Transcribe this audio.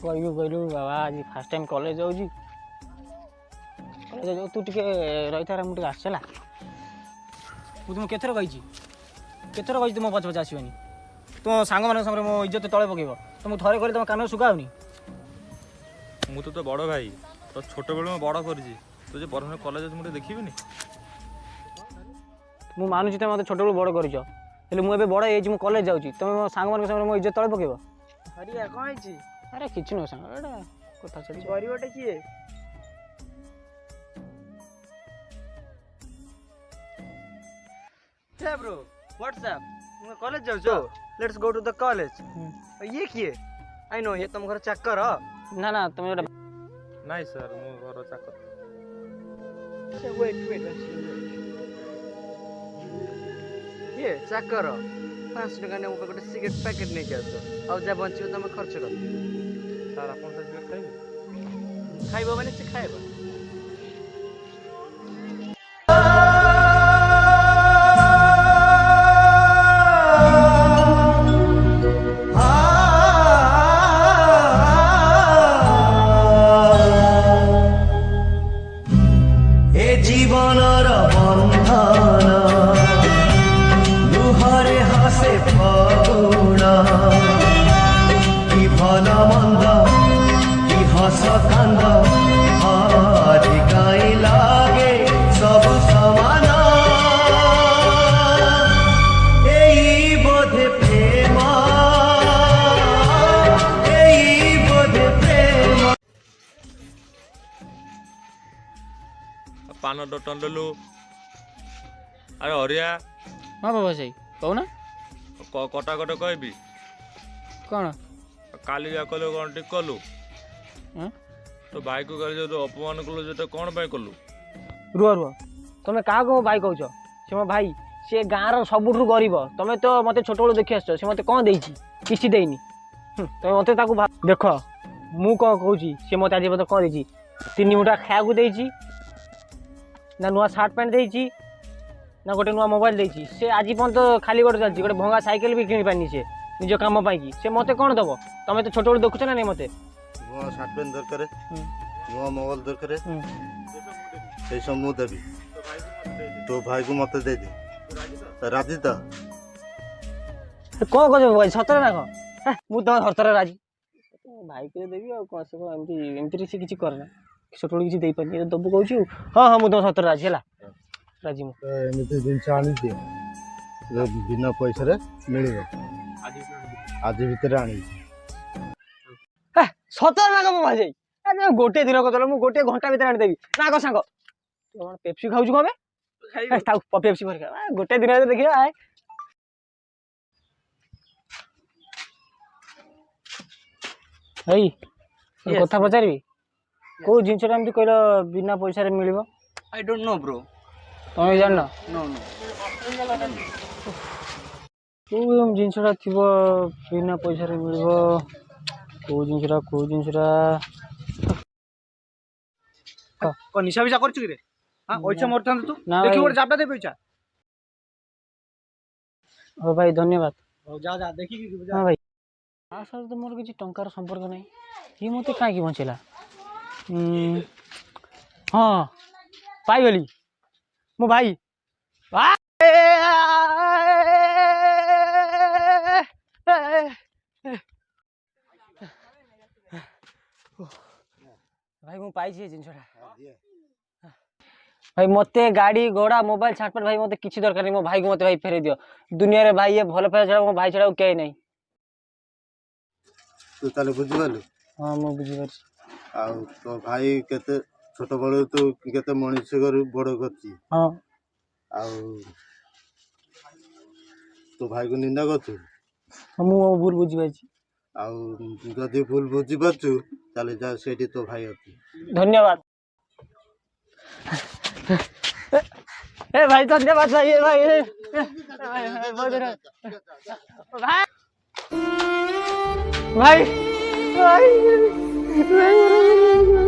कहबू कहलु बाबा आज फास्ट टाइम कॉलेज जाऊँ कॉलेज तू टे रही था मुझे आसला तुम केथर कही तुम पछ पछ आसवानी तुम सांग मान सामने मो इज्जत तले पकेब तुम थरे कर तुम कान शुगाऊनी मु तो बड़ भाई तो छोट बेलू मैं बड़ कर तुझे बरहम कॉलेज मुझे देखी मु मानुची तुम मत छोट बेलू बड़ कर मुझे बड़ हो कॉलेज जाऊँ तुम मो सांग मान सामने मो इज्जत तले पकेब हरिया कौन है अरे किसी नुह सांग कथा छाड़ी गरीबटे किए ब्रो व्हाट्सएप मैं कॉलेज जाऊ छो let's go to the college ये किए आई नो ये तुम घर चक्कर हो ना ना तुम नहीं सर मो घर चाकर वेट ये चक्कर हो 5 टका ने गोटे सिगरेट पैकेट नहीं आस आ जा बंचो तुम खर्च कर सर आप सिगरेट खाइबे खाइबो माने से खाइबो जीवनर बंधन लुहरे हसे फगुण कि भल मंद कि हस कांद हरि काई लागे सब समान एई बोधे प्रेम एई बोधे प्रेम पान डटन लु अरे हरिया हाँ बाबा सही कहूना कटा कटे कहबी कौन काली जा कलु कौन ठीक कलु हाँ? तो भाई को जो अपमान कलु जो कौन पाई कलु रुह तुम क्या मो भाई कौच से मो भाई सी गाँव सबुठ गरीब तुम तो मत छोट बड़ू देखी आस मत कौन देती किसी देनी तुम मत देख मु कौन कहूँ सी मत आज मत कौन देती 3 मुठा खाया देती ना नुआ सार्ट पैंट देती ना गोटे नुआ मोबाइल देती से आज पर्यंत खाली गोटे चलती गोटे भंगा साइकेल भी किनी पानी से निज कम पाई से मत कौन दब तुम तो छोट बड़ू देखुच ना नहीं मत नुआ सार्ट पैंट दरकार नुआ मोबाइल दरकार से सब मु देवी तो भाई को मत दे दे राजी तो कौन कह भाई सतर ना कौन मुझे तुम सतर राजी भाई को देवी और कौन से एमती से किसी करना छोट बड़ किसी पारे दबु कहूँ हाँ हाँ मुझे तुम सतर राजी है राजी एमती जिनस आनी बिना पैसा मिल आज भितर आनी सतर ना कम भाई गोटे दिन कह गोटे घंटा भर आनीदेवी ना कह सांग पेप्सी खाऊ कम पेप्सी गोटे दिन देखिए भाई कथा पचारि कौ जिनसा एमती कहल बिना पैसा मिल आई डोंट नो ब्रो तुम जान नो कौ जिनसा थी बिना पैसा मिल कौ जिनसा को निशा विशा कर रे हां ओइछा मोर थान तू ना देखि ओर जाबटा दे पैसा ओ भाई धन्यवाद जा जा देखि कि हां भाई आ सर तो मोर किछि टंकार संपर्क नै ये मते काहे कि बंचेला हाँ पाई गली मो भाई भाई मु पाई जिनसा भाई मते गाड़ी घोड़ा मोबाइल छाटपट भाई मते किसी दरकार नहीं मो भाई को मते भाई फेरे दियो दुनिया रे भाई ये भल फेरा छड़ा मो भाई छड़ा के नहीं तू ताले बुझी गलु हां मो बुझी पारछि आ तो भाई केते छोट बड़ तो केते मनुष्य कर बड़ करछि हां आ तो भाई को निंदा करछु मु भूल बुझी पारछि आ जदि भूल बुझी पारछु ताले जा सेठी तो भाई अछि धन्यवाद ए भाई धन्यवाद भाई भाई भाई भाई